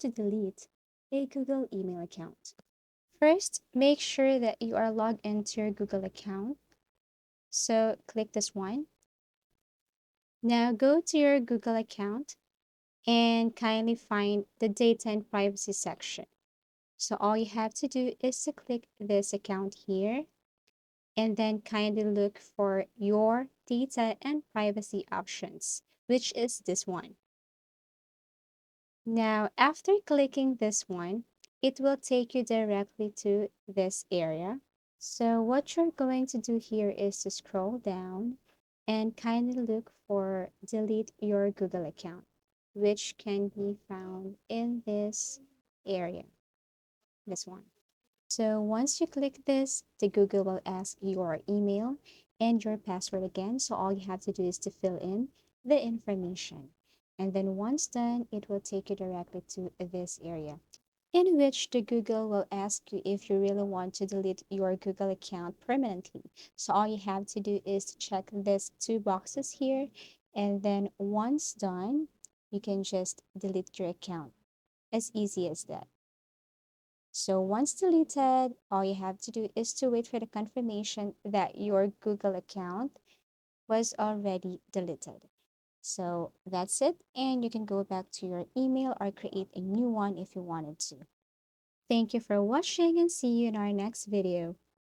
to delete a Google email account. First, make sure that you are logged into your Google account. So click this one. Now go to your Google account and kindly find the data and privacy section. So all you have to do is to click this account here and then kindly look for your data and privacy options, which is this one. Now, after clicking this one, it will take you directly to this area. So what you're going to do here is to scroll down and kindly look for delete your Google account, which can be found in this area, this one. So once you click this, the Google will ask your email and your password again. So all you have to do is to fill in the information. And then once done, it will take you directly to this area in which the Google will ask you if you really want to delete your Google account permanently. So all you have to do is to check these two boxes here. And then once done, you can just delete your account. As easy as that. So once deleted, all you have to do is to wait for the confirmation that your Google account was already deleted. So that's it, and you can go back to your email or create a new one if you wanted to. Thank you for watching and see you in our next video.